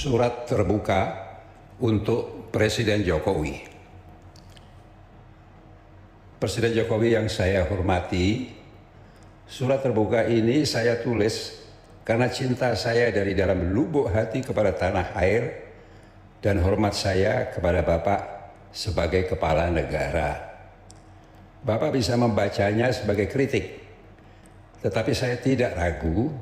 surat terbuka untuk Presiden Jokowi. Presiden Jokowi yang saya hormati, surat terbuka ini saya tulis karena cinta saya dari dalam lubuk hati kepada tanah air dan hormat saya kepada Bapak sebagai kepala negara. Bapak bisa membacanya sebagai kritik, tetapi saya tidak ragu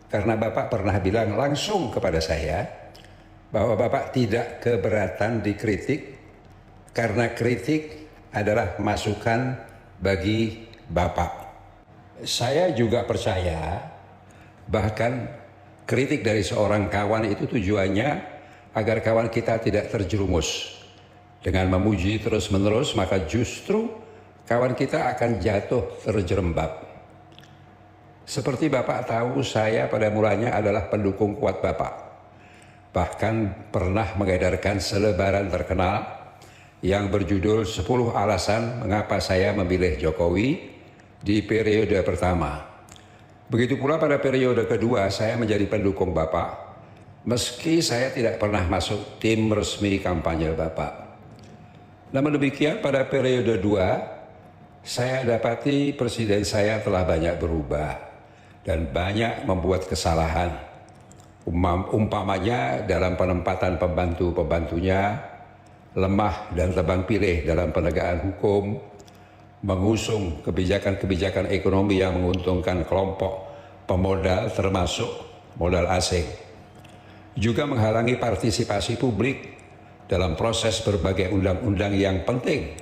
karena Bapak pernah bilang langsung kepada saya bahwa Bapak tidak keberatan dikritik karena kritik adalah masukan bagi Bapak. Saya juga percaya bahkan kritik dari seorang kawan itu tujuannya agar kawan kita tidak terjerumus. Dengan memuji terus-menerus maka justru kawan kita akan jatuh terjerembab. Seperti Bapak tahu, saya pada mulanya adalah pendukung kuat Bapak. Bahkan pernah mengedarkan selebaran terkenal yang berjudul 10 alasan mengapa saya memilih Jokowi di periode pertama. Begitu pula pada periode kedua saya menjadi pendukung Bapak, meski saya tidak pernah masuk tim resmi kampanye Bapak. Namun demikian pada periode 2, saya dapati presiden saya telah banyak berubah dan banyak membuat kesalahan. Umpamanya dalam penempatan pembantu-pembantunya, lemah dan tebang pilih dalam penegakan hukum, mengusung kebijakan-kebijakan ekonomi yang menguntungkan kelompok pemodal termasuk modal asing. Juga menghalangi partisipasi publik dalam proses berbagai undang-undang yang penting.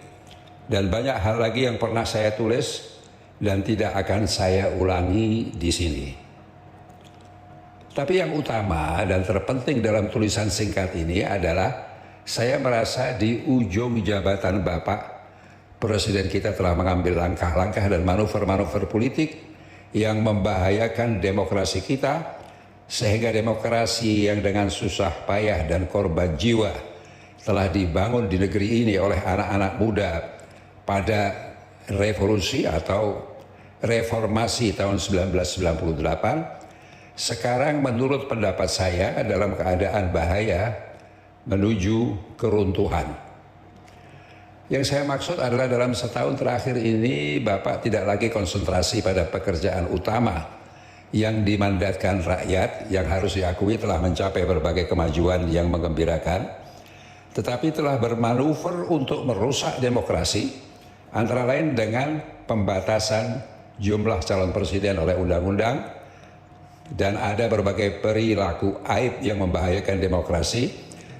Dan banyak hal lagi yang pernah saya tulis dan tidak akan saya ulangi di sini. Tapi yang utama dan terpenting dalam tulisan singkat ini adalah saya merasa di ujung jabatan Bapak, Presiden kita telah mengambil langkah-langkah dan manuver-manuver politik yang membahayakan demokrasi kita, sehingga demokrasi yang dengan susah payah dan korban jiwa telah dibangun di negeri ini oleh anak-anak muda pada revolusi atau reformasi tahun 1998, sekarang menurut pendapat saya dalam keadaan bahaya menuju keruntuhan. Yang saya maksud adalah dalam setahun terakhir ini Bapak tidak lagi konsentrasi pada pekerjaan utama yang dimandatkan rakyat yang harus diakui telah mencapai berbagai kemajuan yang menggembirakan, tetapi telah bermanuver untuk merusak demokrasi, antara lain dengan pembatasan jumlah calon presiden oleh undang-undang, dan ada berbagai perilaku aib yang membahayakan demokrasi,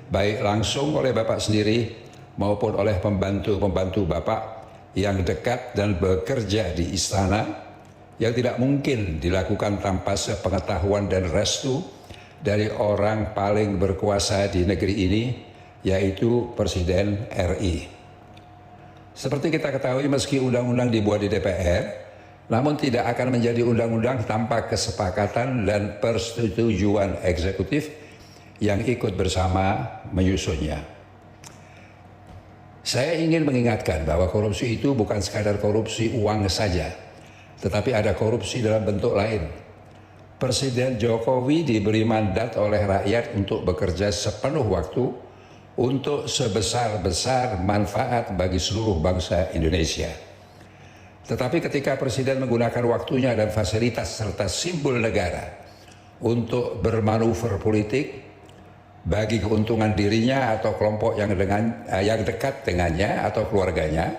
baik langsung oleh Bapak sendiri maupun oleh pembantu-pembantu Bapak yang dekat dan bekerja di istana, yang tidak mungkin dilakukan tanpa sepengetahuan dan restu dari orang paling berkuasa di negeri ini, yaitu Presiden RI. Seperti kita ketahui, meski undang-undang dibuat di DPR, namun tidak akan menjadi undang-undang tanpa kesepakatan dan persetujuan eksekutif yang ikut bersama menyusunnya. Saya ingin mengingatkan bahwa korupsi itu bukan sekadar korupsi uang saja, tetapi ada korupsi dalam bentuk lain. Presiden Jokowi diberi mandat oleh rakyat untuk bekerja sepenuh waktu untuk sebesar-besar manfaat bagi seluruh bangsa Indonesia. Tetapi ketika Presiden menggunakan waktunya dan fasilitas serta simbol negara untuk bermanuver politik bagi keuntungan dirinya atau kelompok yang dekat dengannya atau keluarganya,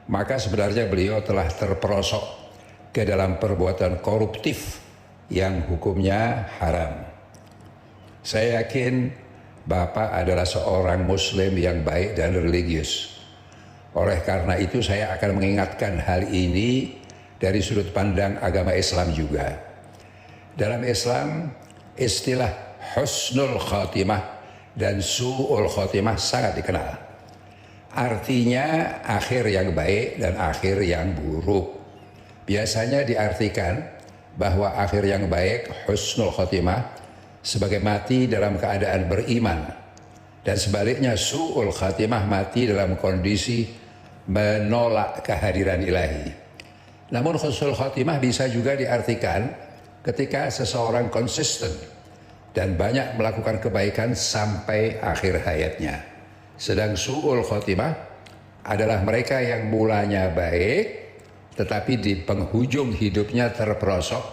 maka sebenarnya beliau telah terperosok ke dalam perbuatan koruptif yang hukumnya haram. Saya yakin Bapak adalah seorang Muslim yang baik dan religius. Oleh karena itu saya akan mengingatkan hal ini dari sudut pandang agama Islam juga. Dalam Islam, istilah husnul khotimah dan su'ul khotimah sangat dikenal. Artinya akhir yang baik dan akhir yang buruk. Biasanya diartikan bahwa akhir yang baik, husnul khotimah, sebagai mati dalam keadaan beriman, dan sebaliknya su'ul khatimah, mati dalam kondisi menolak kehadiran ilahi. Namun husnul khatimah bisa juga diartikan ketika seseorang konsisten dan banyak melakukan kebaikan sampai akhir hayatnya. Sedang su'ul khotimah adalah mereka yang mulanya baik tetapi di penghujung hidupnya terperosok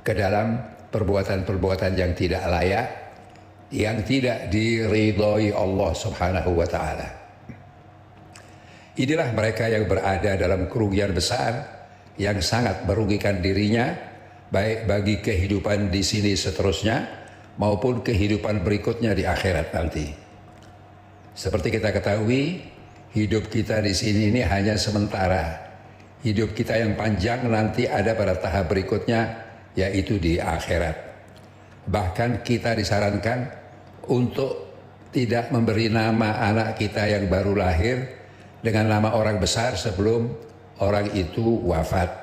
ke dalam perbuatan-perbuatan yang tidak layak, yang tidak diridhoi Allah Subhanahu wa taala. Inilah mereka yang berada dalam kerugian besar yang sangat merugikan dirinya, baik bagi kehidupan di sini seterusnya maupun kehidupan berikutnya di akhirat nanti. Seperti kita ketahui, hidup kita di sini ini hanya sementara. Hidup kita yang panjang nanti ada pada tahap berikutnya, yaitu di akhirat. Bahkan kita disarankan untuk tidak memberi nama anak kita yang baru lahir dengan nama orang besar sebelum orang itu wafat.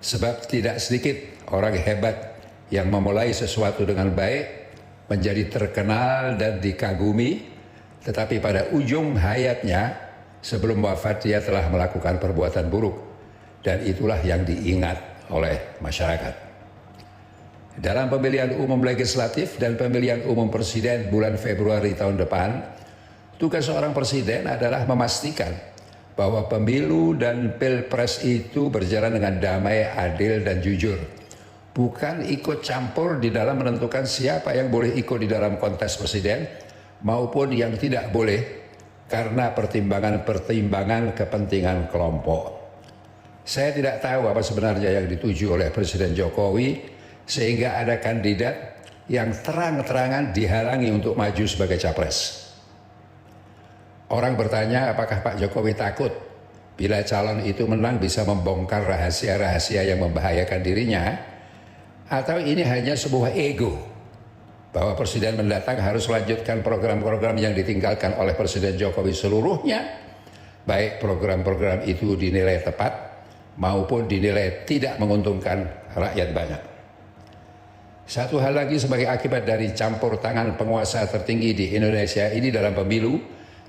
Sebab tidak sedikit orang hebat yang memulai sesuatu dengan baik, menjadi terkenal dan dikagumi, tetapi pada ujung hayatnya sebelum wafat dia telah melakukan perbuatan buruk, dan itulah yang diingat oleh masyarakat. Dalam pemilihan umum legislatif dan pemilihan umum presiden bulan Februari tahun depan, tugas seorang presiden adalah memastikan bahwa pemilu dan pilpres itu berjalan dengan damai, adil, dan jujur. Bukan ikut campur di dalam menentukan siapa yang boleh ikut di dalam kontes presiden maupun yang tidak boleh karena pertimbangan kepentingan kelompok. Saya tidak tahu apa sebenarnya yang dituju oleh Presiden Jokowi sehingga ada kandidat yang terang-terangan dihalangi untuk maju sebagai capres. Orang bertanya apakah Pak Jokowi takut bila calon itu menang bisa membongkar rahasia-rahasia yang membahayakan dirinya, atau ini hanya sebuah ego bahwa presiden mendatang harus melanjutkan program-program yang ditinggalkan oleh Presiden Jokowi seluruhnya, baik program-program itu dinilai tepat maupun dinilai tidak menguntungkan rakyat banyak. Satu hal lagi sebagai akibat dari campur tangan penguasa tertinggi di Indonesia ini dalam pemilu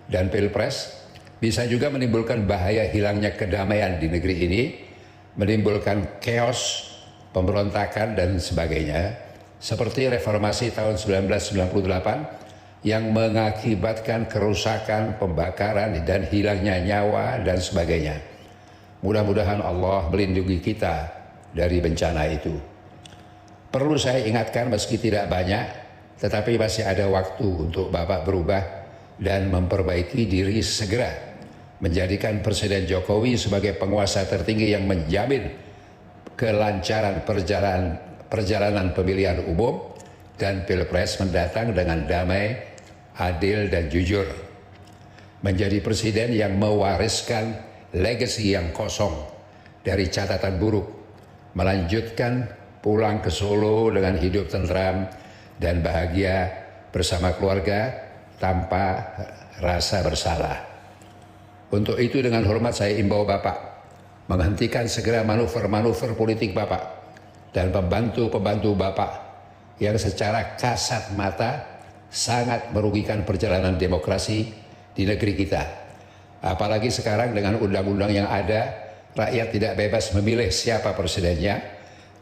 dan pilpres, bisa juga menimbulkan bahaya hilangnya kedamaian di negeri ini, menimbulkan chaos, pemberontakan dan sebagainya, seperti reformasi tahun 1998 yang mengakibatkan kerusakan, pembakaran dan hilangnya nyawa dan sebagainya. Mudah-mudahan Allah melindungi kita dari bencana itu. Perlu saya ingatkan meski tidak banyak, tetapi masih ada waktu untuk Bapak berubah dan memperbaiki diri segera, menjadikan Presiden Jokowi sebagai penguasa tertinggi yang menjamin kelancaran perjalanan pemilihan umum dan pilpres mendatang dengan damai, adil dan jujur. Menjadi presiden yang mewariskan legasi yang kosong dari catatan buruk, melanjutkan pulang ke Solo dengan hidup tentram dan bahagia bersama keluarga tanpa rasa bersalah. Untuk itu dengan hormat saya imbau Bapak menghentikan segera manuver-manuver politik Bapak dan pembantu-pembantu Bapak yang secara kasat mata sangat merugikan perjalanan demokrasi di negeri kita. Apalagi sekarang dengan undang-undang yang ada, rakyat tidak bebas memilih siapa presidennya,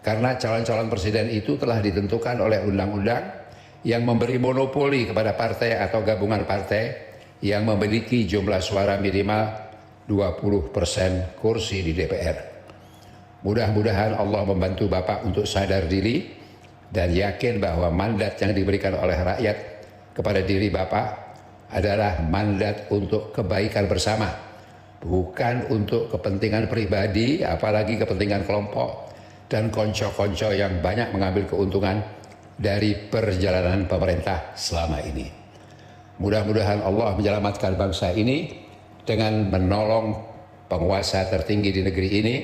karena calon-calon presiden itu telah ditentukan oleh undang-undang yang memberi monopoli kepada partai atau gabungan partai yang memiliki jumlah suara minimal 20% kursi di DPR. Mudah-mudahan Allah membantu Bapak untuk sadar diri dan yakin bahwa mandat yang diberikan oleh rakyat kepada diri Bapak adalah mandat untuk kebaikan bersama, bukan untuk kepentingan pribadi, apalagi kepentingan kelompok dan konco-konco yang banyak mengambil keuntungan dari perjalanan pemerintah selama ini. Mudah-mudahan Allah menyelamatkan bangsa ini dengan menolong penguasa tertinggi di negeri ini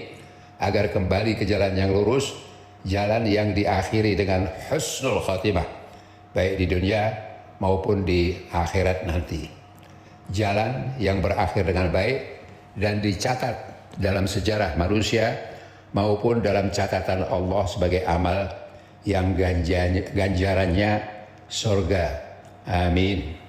agar kembali ke jalan yang lurus, jalan yang diakhiri dengan husnul khatimah, baik di dunia maupun di akhirat nanti. Jalan yang berakhir dengan baik dan dicatat dalam sejarah manusia maupun dalam catatan Allah sebagai amal yang ganjarannya surga. Amin.